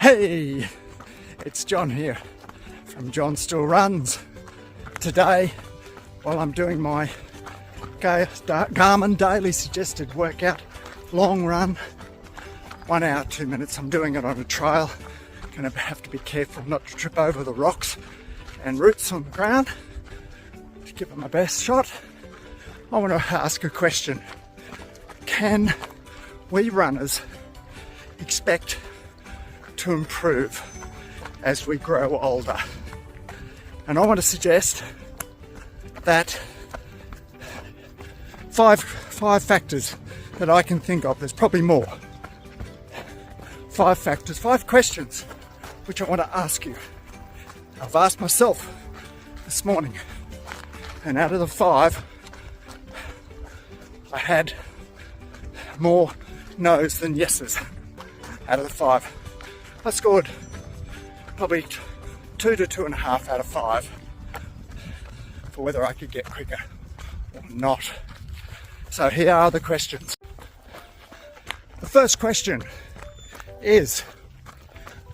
Hey, it's John here from John Still Runs. Today, while I'm doing my Garmin daily suggested workout, long run, 1 hour 2 minutes. I'm doing it on a trail. Gonna have to be careful not to trip over the rocks and roots on the ground to give it my best shot. I want to ask a question. Can we runners expect to improve as we grow older? And I want to suggest that five factors that I can think of. There's probably more. 5 factors, 5 questions which I want to ask you. I've asked myself this morning, and out of the 5, I had more no's than yeses. Out of the 5, I scored probably 2 to 2.5 out of 5 for whether I could get quicker or not. So here are the questions. The first question is,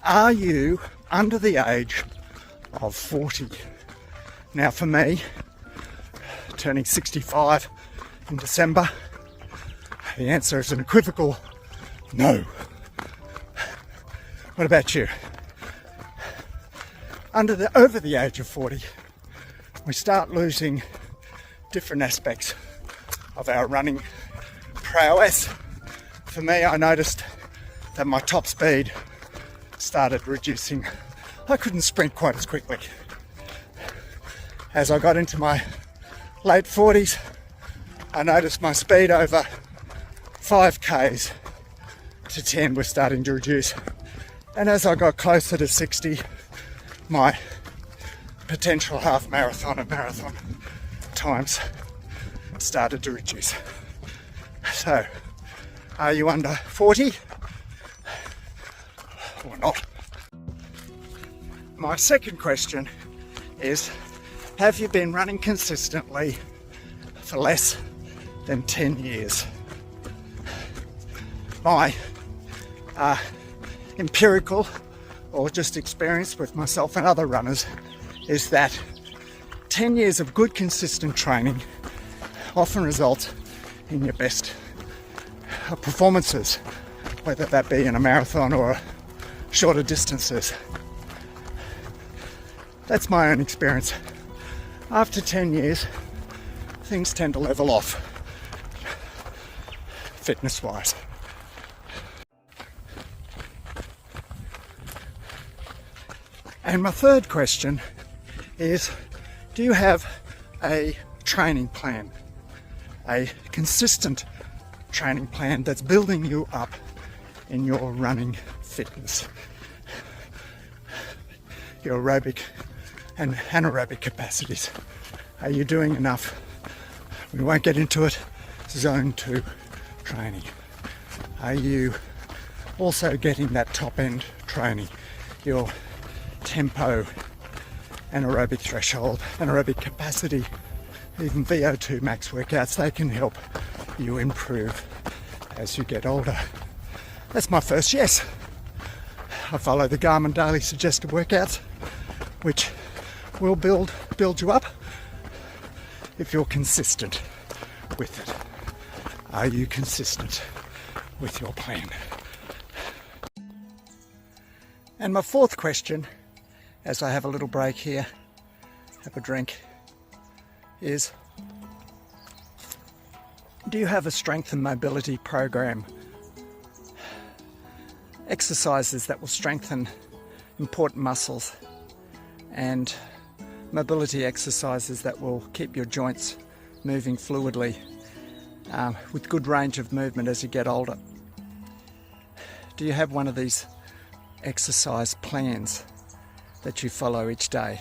are you under the age of 40? Now for me, turning 65 in December, the answer is an equivocal no. What about you? Over the age of 40, we start losing different aspects of our running prowess. For me, I noticed that my top speed started reducing. I couldn't sprint quite as quickly. As I got into my late 40s, I noticed my speed over 5Ks to 10 was starting to reduce. And as I got closer to 60, my potential half marathon and marathon times started to reduce. So, are you under 40 or not? My second question is, have you been running consistently for less than 10 years? My empirical or just experience with myself and other runners is that 10 years of good consistent training often results in your best performances, whether that be in a marathon or shorter distances. That's my own experience. After 10 years, things tend to level off, fitness-wise. And my third question is, do you have a training plan? A consistent training plan that's building you up in your running fitness, your aerobic and anaerobic capacities. Are you doing enough? We won't get into it. Zone 2 training. Are you also getting that top end training? Your tempo, anaerobic threshold, anaerobic capacity, even VO2 max workouts, they can help you improve as you get older. That's my first yes. I follow the Garmin daily suggested workouts, which will build you up if you're consistent with it. Are you consistent with your plan? And my fourth question, as I have a little break here, have a drink, is, do you have a strength and mobility program? Exercises that will strengthen important muscles and mobility exercises that will keep your joints moving fluidly with good range of movement as you get older. Do you have one of these exercise plans that you follow each day,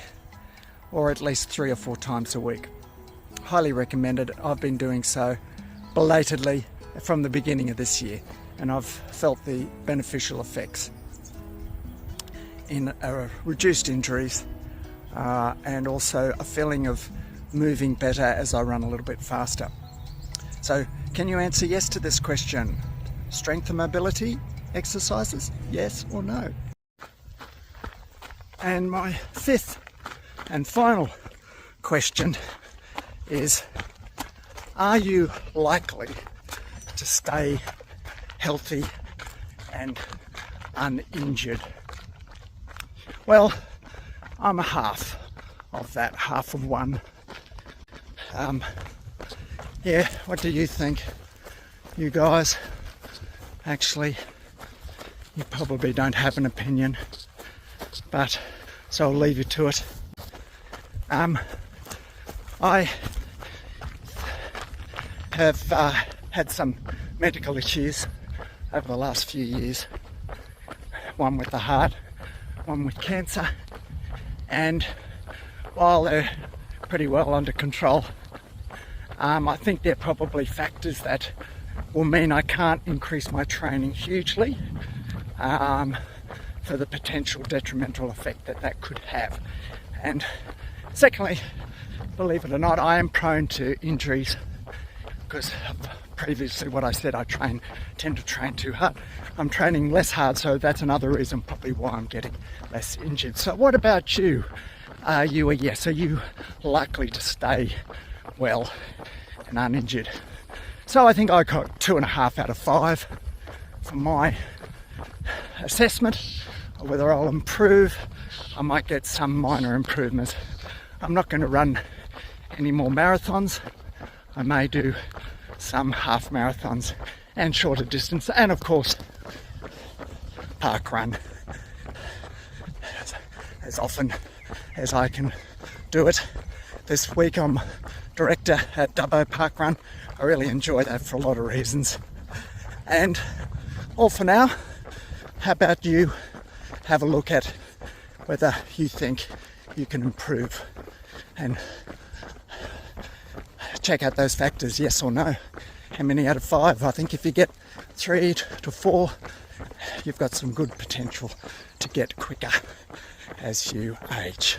or at least 3 or 4 times a week? Highly recommended. I've been doing so belatedly from the beginning of this year, and I've felt the beneficial effects in reduced injuries and also a feeling of moving better as I run a little bit faster. So can you answer yes to this question? Strength and mobility exercises, yes or no? And my fifth and final question is, are you likely to stay healthy and uninjured? Well, I'm a half of that, half of one. Yeah, what do you think? You guys, actually, you probably don't have an opinion, but so I'll leave you to it. I have had some medical issues over the last few years, one with the heart, one with cancer, and while they're pretty well under control, I think they're probably factors that will mean I can't increase my training hugely for the potential detrimental effect that that could have. And secondly, believe it or not, I am prone to injuries because of previously what I said, I tend to train too hard. I'm training less hard, so that's another reason probably why I'm getting less injured. So what about you? Are you a yes? Are you likely to stay well and uninjured? So I think I got 2.5 out of 5 for my assessment of whether I'll improve. I might get some minor improvements. I'm not going to run any more marathons. I may do some half marathons and shorter distance, and of course park run as often as I can do it. This week I'm director at Dubbo Park Run. I really enjoy that for a lot of reasons. And all for now, how about you have a look at whether you think you can improve and check out those factors, yes or no. How many out of 5? I think if you get 3 to 4, you've got some good potential to get quicker as you age.